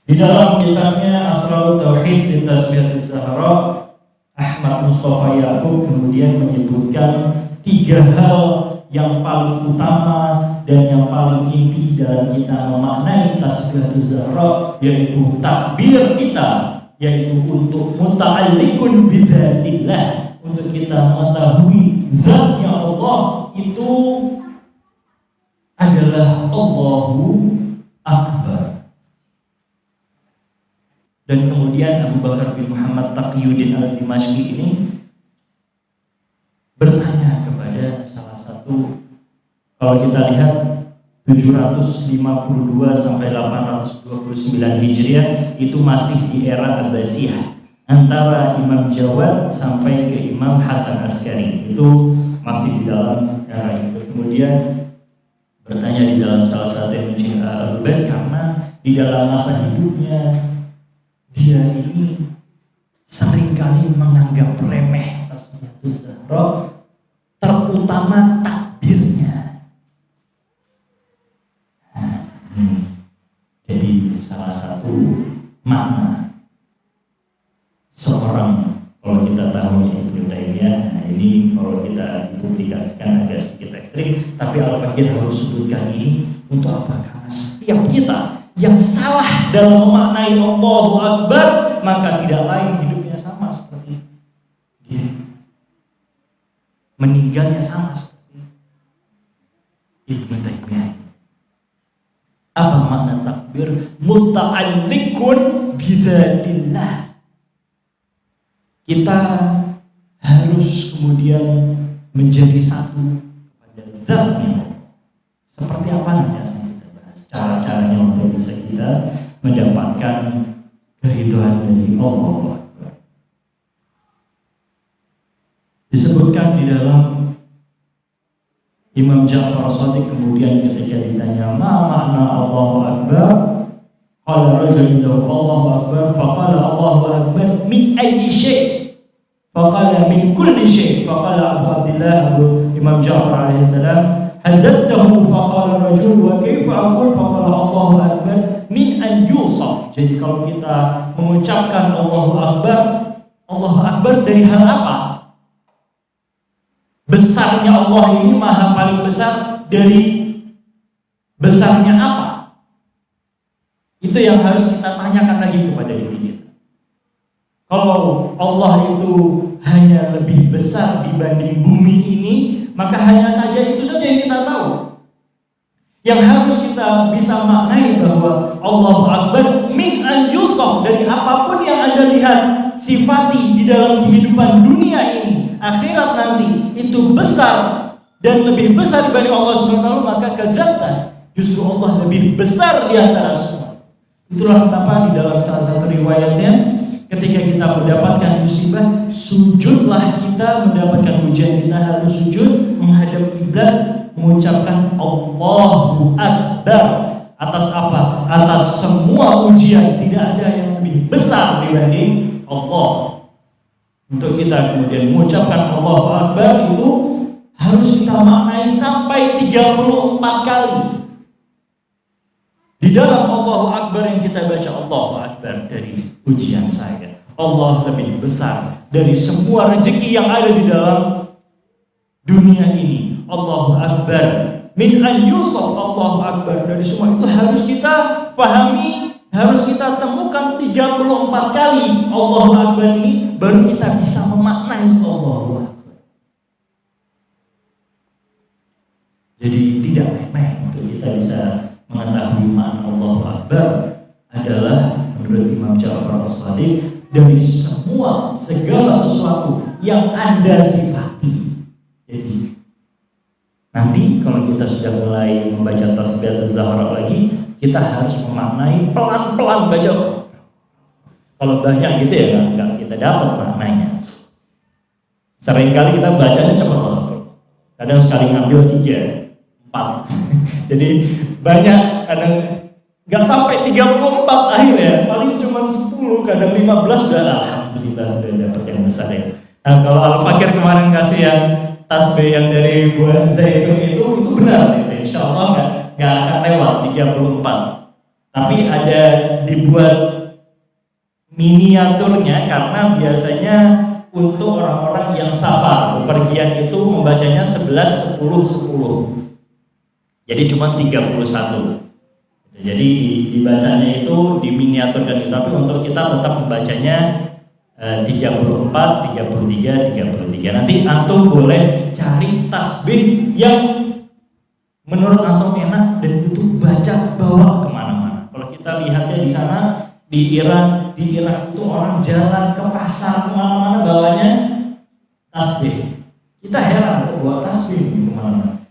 Di dalam kitabnya Asrarut Tauhid fi Tasbihatis Zahra, Ahmad Mustafa Yaqub kemudian menyebutkan 3 hal yang paling utama dan yang paling inti dalam kita memaknai Tasbihatus Zahra, yaitu takbir kita, yaitu untuk muta'alliqun bidzatillah, untuk kita mengetahui zatnya Allah itu adalah Allahu Akbar. Dan kemudian Abu Bakar bin Muhammad Taqiyuddin al-Dimashqi ini bertanya kepada salah satu, kalau kita lihat 752 sampai 829 Hijriah itu masih di era Abbasiyah, antara Imam Jawad sampai ke Imam Hasan Askari, itu masih di dalam era itu. Kemudian bertanya di dalam salah satu yang mencintai Ahlul Bait, karena di dalam masa hidupnya dia ini seringkali menganggap remeh Tasbihatus Zahra, terutama takbirnya. Jadi salah satu makna seorang, kalau kita tahu Ibnu Taimiyah, ini kalau kita dipublikasikan agak sedikit ekstrim, tapi Al-Fakir harus sebutkan ini untuk apa? Karena setiap kita yang salah dalam memaknai Allahu Akbar, maka tidak lain hidupnya sama seperti dia, meninggalnya sama seperti Ibnu Taimiyah. Apa makna takbir? Muta'alliqun bidzatillah. Kita harus kemudian menjadi satu pada zatnya. Seperti apa nanti akan kita bahas cara-caranya untuk bisa kita mendapatkan keridhaan dari Allah. Disebutkan di dalam Imam Ja'far Shadiq, kemudian ketika ditanya ma makna Allahu Akbar, qala rajulun Allahu Akbar, faqala Allahu Akbar min ayyi syai', faqala min kulli syai', faqala Abu Abdillah Imam Ja'far alaihi salam haddathahu faqala rajul wa kaifa aqul, faqala Allahu Akbar min an yusaf. Jadi kalau kita mengucapkan Allahu Akbar dari hal apa? Besarnya Allah ini maha paling besar, dari besarnya apa? Itu yang harus kita tanyakan lagi kepada diri kita. Kalau Allah itu hanya lebih besar dibanding bumi ini, maka hanya saja itu saja yang kita tahu. Yang harus kita bisa maknai bahwa Allahu Akbar min an yusaf, dari apapun yang Anda lihat sifati di dalam kehidupan dunia ini, akhirat nanti, itu besar dan lebih besar dibanding Allah SWT, maka kezatan justru Allah lebih besar di antara semua. Itulah kenapa di dalam salah satu riwayatnya, ketika kita mendapatkan musibah, sujudlah kita, mendapatkan ujian kita harus sujud menghadap kiblat, mengucapkan Allahu Akbar. Atas apa? Atas semua ujian, tidak ada yang lebih besar dibanding Allah. Untuk kita kemudian mengucapkan Allahu Akbar itu harus kita maknai sampai 34 kali. Di dalam Allahu Akbar yang kita baca, Allahu Akbar dari ujian saya, Allah lebih besar dari semua rezeki yang ada di dalam dunia ini. Allahu Akbar min an yusaf, Allahu Akbar dari semua itu harus kita pahami, harus kita temukan 34 kali Allahu Akbar ini, baru kita bisa memaknai Allahu Akbar. Jadi tidak remeh untuk kita bisa mengetahui makna Allahu Akbar adalah menurut Imam Ja'far Shadiq dari segala sesuatu yang Anda sifati. Jadi nanti kalau kita sudah mulai membaca Tasbihatus Zahra lagi, kita harus memaknai pelan-pelan baca. Kalau banyak gitu ya nggak kita dapat maknanya. Seringkali kita bacanya cepat, kadang sekali ngambil 3, 4. Jadi banyak, kadang nggak sampai 34 akhirnya, paling cuma 10, kadang 15 sudah alhamdulillah udah dapat yang besar ya. Nah kalau Al-Fakir kemarin kasih yang tasbih yang dari buah zaitun itu benar, gitu. Insya Allah nggak akan lewat 34. Tapi ada dibuat miniaturnya karena biasanya untuk orang-orang yang safar, bepergian itu membacanya 11, 10, 10. Jadi cuma 31. Jadi dibacanya itu diminiaturkan, tapi untuk kita tetap membacanya 34, 33, 33. Nanti antum boleh cari tasbih yang menurut antum enak dan itu baca bawa kemana-mana. Kalau kita lihatnya di sana di Irak itu orang jalan ke pasar kemana-mana bawanya tasbih. Kita heran kok bawa tasbih kemana-mana.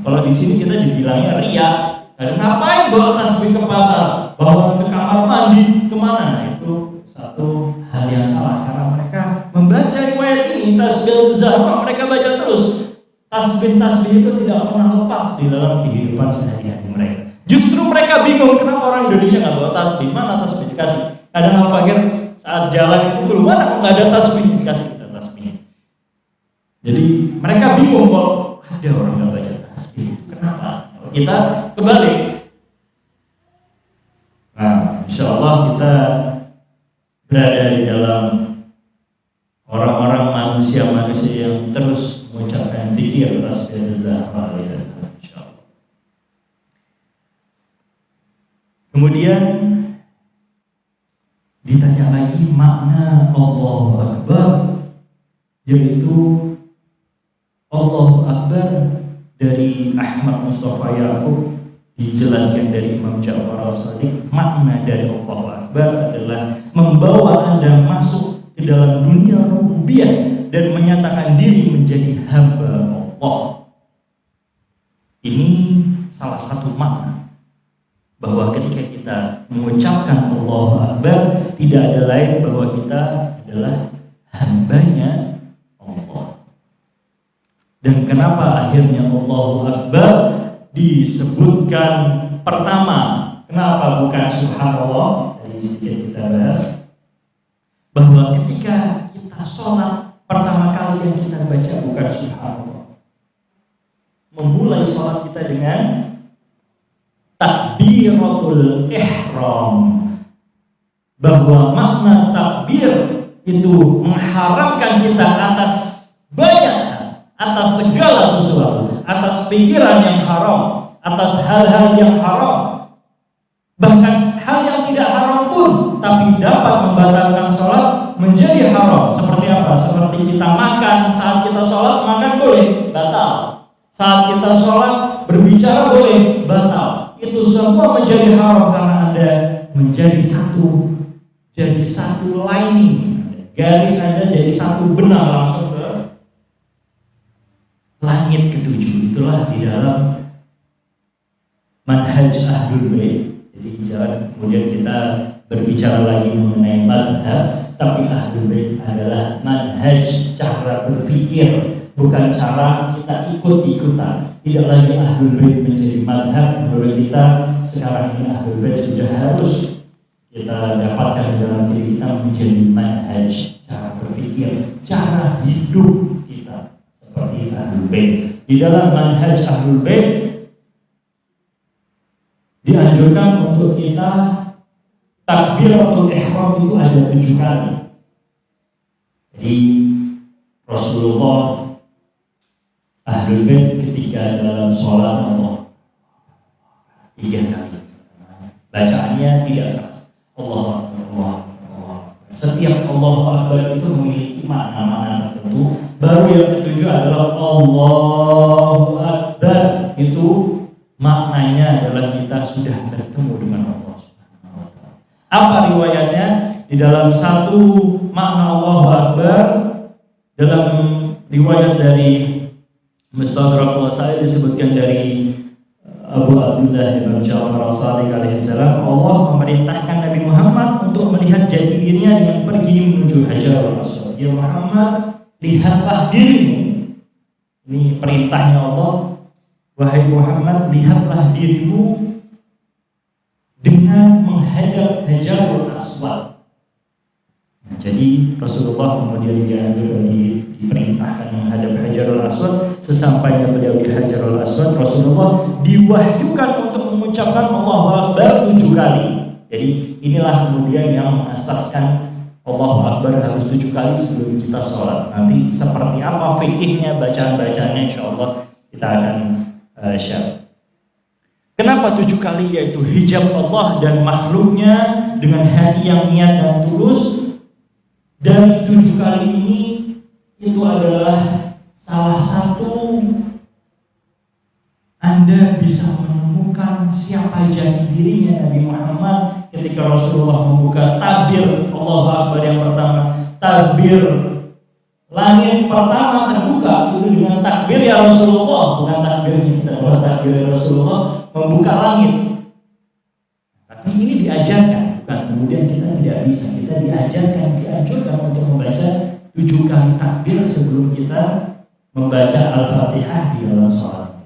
Kalau di sini kita dibilangnya riya. Dan ngapain bawa tasbih ke pasar, bawa ke kamar mandi, kemana? Itu satu hal yang salah karena mereka membaca riwayat ini tasbih Zahra, mereka baca terus. Tasbih-tasbih itu tidak pernah lepas di dalam kehidupan sehari-hari mereka. Justru mereka bingung kenapa orang Indonesia nggak bawa tasbih. Mana tasbih dikasih? Kadang Al-Fakir saat jalan itu belum mana kok nggak ada tasbih, dikasih kita tasbihnya. Jadi mereka bingung kok ada orang nggak baca tasbih. Kenapa? Kita kebalik. Nah, insya Allah kita berada di dalam orang-orang manusia-manusia yang terus mengucapkan zikir tasbih Zahra alaihissalam, insya Allah. Kemudian ditanya lagi makna Allahu Akbar, yaitu Allahu Akbar dari Ahmad Mustafa Yaqub dijelaskan dari Imam Ja'far As-Sadiq. Makna dari Allahu Akbar adalah membawa Anda masuk ke dalam dunia rububiyah dan menyatakan diri menjadi hamba Allah. Ini salah satu makna bahwa ketika kita mengucapkan Allahu Akbar, tidak ada lain bahwa kita adalah hambanya Allah. Dan kenapa akhirnya Allahu Akbar disebutkan pertama? Kenapa bukan Subhanallah? Tadi sedikit kita bahas bahwa ketika kita sholat, pertama kali yang kita baca bukan Subhanallah. Memulai sholat kita dengan takbiratul ihram, bahwa makna takbir itu mengharamkan kita atas banyak, atas segala sesuatu, atas pikiran yang haram, atas hal-hal yang haram, bahkan hal yang tidak haram pun tapi dapat membatalkan sholat menjadi haram. Seperti apa? Seperti kita makan, saat kita sholat makan boleh, batal. Saat kita sholat berbicara boleh, batal. Itu semua menjadi haram karena Anda menjadi satu, jadi satu lining, garis saja jadi satu benang langsung ke langit ketujuh. Itulah di dalam manhaj Ahlul Bait. Jadi jangan kemudian kita berbicara lagi mengenai madhab, tapi Ahlul Bait adalah manhaj, cara berpikir, bukan cara kita ikut-ikutan. Tidak lagi Ahlul Bait menjadi madhab. Menurut kita sekarang ini Ahlul Bait sudah harus kita dapatkan dalam diri kita menjadi manhaj, cara berpikir, cara hidup kita seperti Ahlul Bait. Di dalam manhaj Ahlul Bait dianjurkan untuk kita takbiratul ihram itu ada 7 kali. Jadi Rasulullah, Ahlul Bait ketika dalam sholat Allah 3 kali. Bacaannya tidak keras. Allah. Setiap Allahu Akbar itu memiliki makna-makna tertentu. Baru yang ketujuh adalah Allahu Akbar. Itu maknanya adalah kita sudah bertemu dengan Allah Subhanahu wa Ta'ala. Apa riwayatnya? Di dalam satu makna Allahu Akbar, dalam riwayat dari Mustadrak Al-Sa'id disebutkan dari Abu Abdullah Ibn Ja'far As-Sadiq alaihissalam, Allah memerintahkan Nabi Muhammad untuk melihat jati dirinya dengan pergi menuju Hajarul Aswad. Ya Muhammad, lihatlah dirimu. Ini perintahnya Allah. Wahai Muhammad, lihatlah dirimu dengan menghadap Hajarul Aswad. Nah, jadi Rasulullah kemudian dianjurkan di diperintahkan menghadap Hajarul Aswad. Sesampainya beliau di Hajarul Aswad, Rasulullah diwahyukan untuk mengucapkan Allahu Akbar 7 kali. Jadi inilah kemudian yang mengasaskan Allahu Akbar harus 7 kali sebelum kita sholat. Nanti seperti apa fikihnya, bacaan-bacaannya insyaallah kita akan share. Kenapa 7 kali? Yaitu hijab Allah dan makhluknya dengan hati yang niat dan tulus. Dan 7 kali ini itu adalah salah satu Anda bisa menemukan siapa jati dirinya Nabi Muhammad ketika Rasulullah membuka takbir Allahu Akbar yang pertama. Takbir langit pertama terbuka itu dengan takbir ya Rasulullah, bukan takbir kita, takbir ya Rasulullah membuka langit. Tapi ini diajarkan, bukan kemudian kita tidak bisa. Kita diajarkan, dianjurkan untuk membaca 7 kali takbir sebelum kita membaca Al-Fatihah di dalam sholat.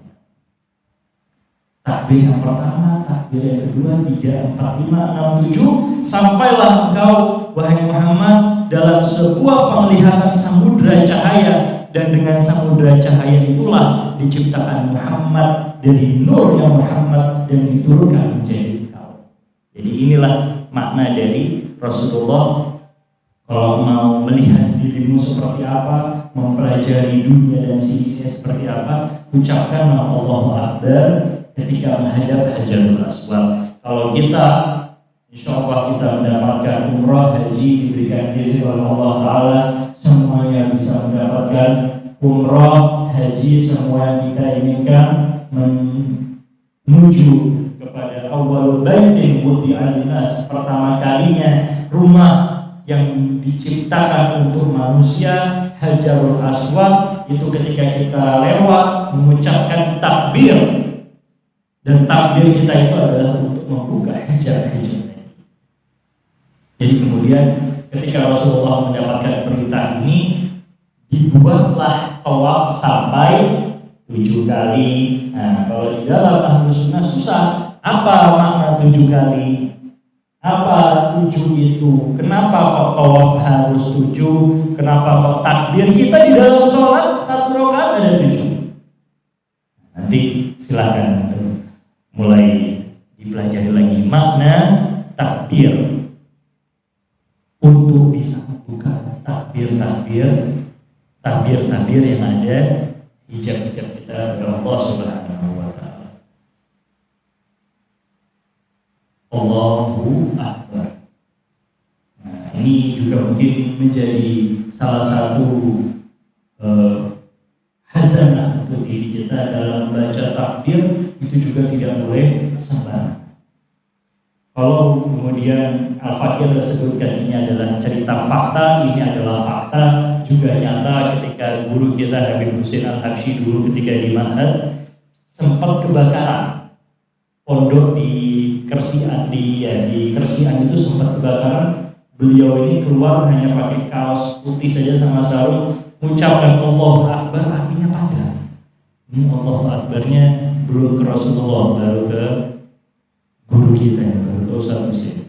Takbir yang pertama, takbir yang kedua, 3, 4, 5, 6, 7. Sampailah engkau wahai Muhammad dalam sebuah penglihatan samudra cahaya, dan dengan samudra cahaya itulah diciptakan Muhammad dari nur yang Muhammad dan diturunkan menjadi engkau. Jadi inilah makna dari Rasulullah. Kalau mau melihat dirimu seperti apa, mempelajari dunia dan sinisnya seperti apa, ucapkan Allahu Akbar ketika menghadap Hajarul Aswad. Kalau kita insya Allah kita mendapatkan umrah, haji, diberikan izin oleh Allah Ta'ala, semuanya bisa mendapatkan umrah, haji, semua yang kita inginkan menuju kepada awal baitin wudi'an linnas, pertama kalinya rumah yang diciptakan untuk manusia, Hajarul Aswad. Itu ketika kita lewat mengucapkan takbir, dan takbir kita itu adalah untuk membuka hijab-hijab. Jadi kemudian ketika Rasulullah mendapatkan perintah ini, dibuatlah tawaf sampai 7 kali. Nah, kalau di dalam Ahlus Sunnah susah. Apa makna 7 kali? Apa 7 itu? Kenapa kok tawaf harus 7? Kenapa kok takbir kita di dalam sholat 1 rakaat ada 7? Nanti silakan mulai dipelajari lagi makna takbir untuk bisa membuka takbir yang ada hijab-hijab kita kepada Allah Subhanahu wa Ta'ala. Allahu Akbar. Nah, ini juga mungkin menjadi salah satu hazanah untuk diri kita dalam baca takbir. Itu juga tidak boleh sembarangan. Kalau kemudian Al-Fakir sebutkan ini adalah cerita fakta, ini adalah fakta juga nyata ketika guru kita Habib Husin Al-Habsyi dulu ketika di Ma'had sempat kebakaran pondok di Kersian, di Kersian itu sempat kebakaran. Beliau ini keluar hanya pakai kaos putih saja sama sarung, mengucapkan Allahu Akbar, apinya padam. Ini Allahu Akbarnya belum ke Rasulullah, baru ke guru kita, baru ke Ustaz Muslim.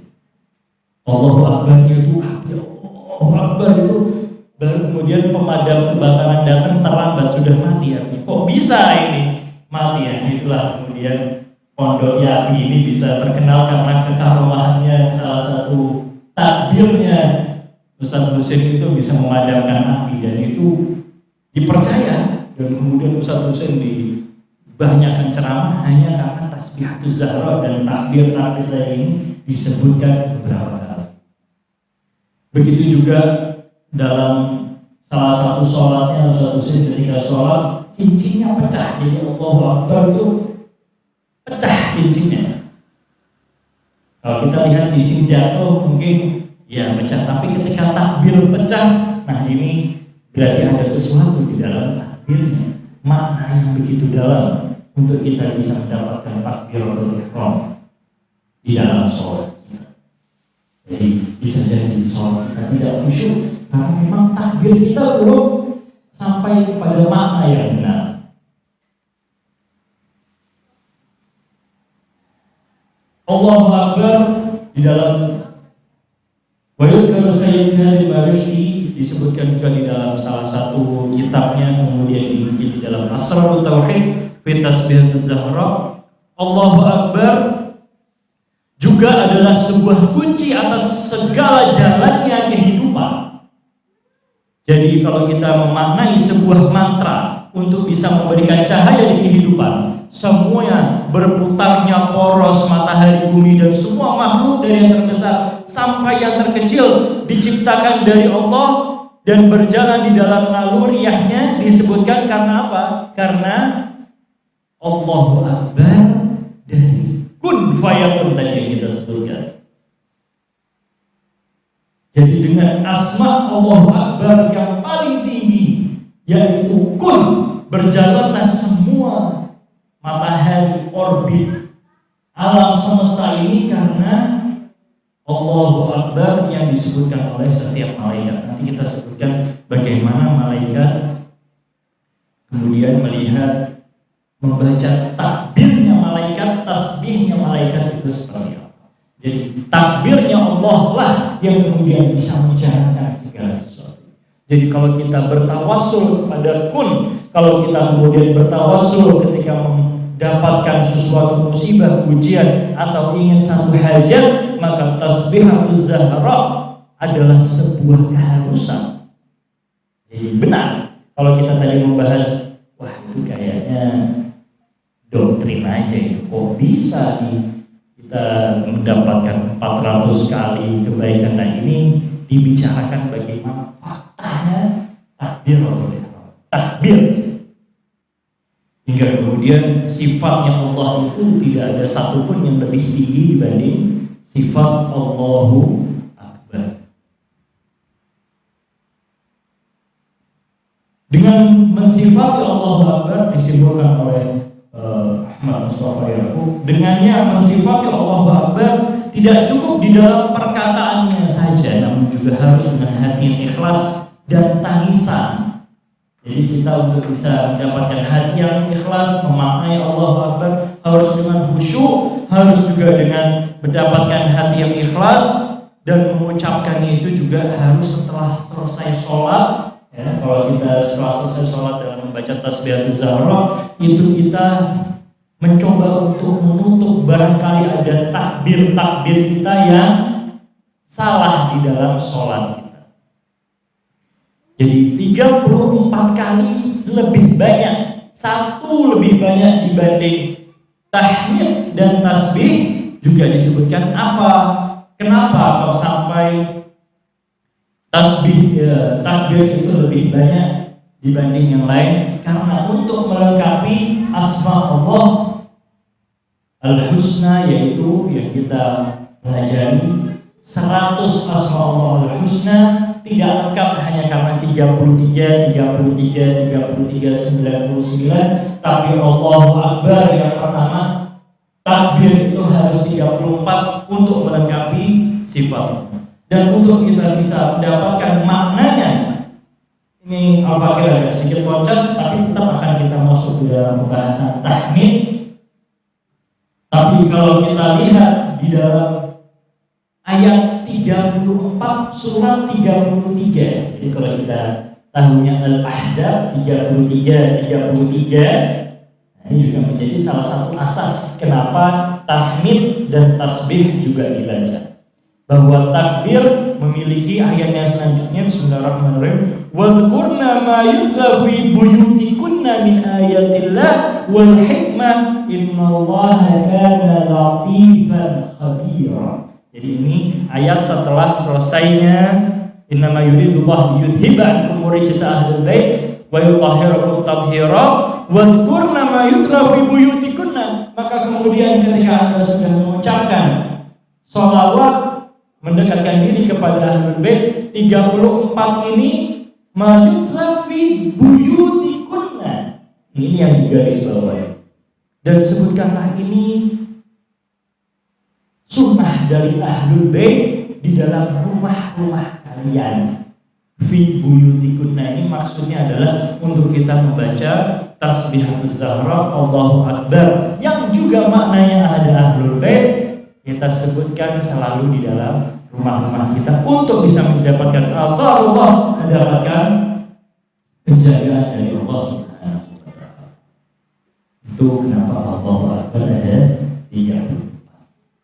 Allahu Akbarnya itu api, Allahu Akbar itu baru kemudian pemadam kebakaran datang terlambat, sudah mati api. Kok bisa ini mati ya? Itulah kemudian pondok api ini bisa terkenal karena kekaromahannya. Salah satu takbirnya Ustaz Husin itu bisa memadamkan api, dan itu dipercaya. Dan kemudian Ustaz Husin dibanyakkan ceramah hanya karena tasbihatus Zahra dan takbir ini disebutkan beberapa kali. Begitu juga dalam salah satu sholatnya Ustaz Husin ketika sholat cincinnya pecah, jadi Allahu Akbar itu pecah cincinnya. Kalau kita lihat cincin jatuh mungkin ya pecah, tapi ketika takbir pecah, nah ini berarti ada sesuatu di dalam takbirnya, makna yang begitu dalam untuk kita bisa mendapatkan takbiratul ihram di dalam sholat. Jadi bisa jadi sholat kita tidak khusyuk karena memang takbir kita belum sampai kepada makna yang benar. Allahu Akbar di dalam wa yudhkaru Sayyid Karim Al-Rushdi disebutkan juga di dalam salah satu kitabnya, kemudian dimiliki di dalam Asrarut Tauhid fi Tasbihatul Zahra. Allahu Akbar juga adalah sebuah kunci atas segala jalannya kehidupan. Jadi kalau kita memaknai sebuah mantra untuk bisa memberikan cahaya di kehidupan, semuanya berputarnya poros matahari, bumi, dan semua makhluk dari yang terbesar sampai yang terkecil diciptakan dari Allah dan berjalan di dalam naluriyahnya, disebutkan karena apa? Karena Allahu Akbar dari kun fayakun tadi yang kita sebutkan. Jadi dengan asma Allahu Akbar yang paling tinggi, yaitu kun, berjalanlah semua matahari, orbit alam semesta ini karena Allahu Akbar yang disebutkan oleh setiap malaikat. Nanti kita sebutkan bagaimana malaikat kemudian melihat, membaca takbirnya malaikat, tasbihnya malaikat itu seperti apa. Jadi takbirnya Allah lah yang kemudian bisa menjalankan segala sesuatu. Jadi kalau kita bertawassul kepada kun, kalau kita kemudian bertawassul ketika mendapatkan sesuatu musibah, ujian, atau ingin satu hajat, maka tasbihatul zahra adalah sebuah keharusan. Jadi benar, kalau kita tadi membahas, wah itu kayaknya doktrin aja itu, kok bisa nih kita mendapatkan 400 kali kebaikan. Nah ini dibicarakan bagaimana faktanya takbir atau takbir, hingga kemudian sifatnya Allah itu tidak ada satupun yang lebih tinggi dibanding sifat Allahu Akbar. Dengan mensifati Allahu Akbar disebutkan oleh Ahmad Mustafa Yaqub, dengannya mensifati Allahu Akbar tidak cukup di dalam perkataannya saja, namun juga harus dengan hati yang ikhlas dan tangisan. Jadi kita untuk bisa mendapatkan hati yang ikhlas, memaknai Allahu Akbar, harus dengan khusyuk, harus juga dengan mendapatkan hati yang ikhlas, dan mengucapkannya itu juga harus setelah selesai sholat. Ya, kalau kita setelah selesai sholat dan membaca tasbihatul zahra, itu kita mencoba untuk menutup barangkali ada takbir-takbir kita yang salah di dalam sholat kita. Jadi 34 kali lebih banyak, satu lebih banyak dibanding tahmid dan tasbih. Juga disebutkan apa? Kenapa kalau sampai tasbih takbir itu lebih banyak dibanding yang lain? Karena untuk melengkapi asma Allah Al-Husna, yaitu yang kita pelajari 100 asma Allah Al-Husna tidak lengkap hanya karena 33, 99, tapi Allahu Akbar yang pertama takbir itu harus 34 untuk melengkapi sifat. Dan untuk kita bisa mendapatkan maknanya, ini Al-Fakir agak sedikit loncat, tapi tetap akan kita masuk di dalam pembahasan tahmid. Tapi kalau kita lihat di dalam ayat 34 surat 33, jadi kalau kita tahunya Al-Ahzab 33, nah ini juga menjadi salah satu asas kenapa tahmid dan tasbih juga dibaca. Bahwa takbir memiliki ayatnya selanjutnya, bismillahirrahmanirrahim, wadhkurna ma yutla fi buyutikunna min ayatillah wal hikmah innallaha kana latifan khabira. Jadi ini ayat setelah selesainya innama yuridullahu yudhiba ankum rijsa ahlul bait wa yutahhirakum tathira wadhkurna ma yutla fi buyutikunna. Maka kemudian ketika Anda sudah mengucapkan sholawat mendekatkan diri kepada ahlul bait, 34 ini mayutla fi buyutikunna. Ini yang digaris bawahi. Dan sebutkanlah ini sunnah dari ahlul bait di dalam rumah-rumah kalian. Fi buyutikunna ini maksudnya adalah untuk kita membaca tasbihatul zahra Allahu Akbar yang juga maknanya ada ahlul bait. Kita sebutkan selalu di dalam rumah-rumah kita untuk bisa mendapatkan atharullah mendapatkan penjagaan dari Allah Subhanahu wa taala. Itu kenapa Allah Akbar ada 3.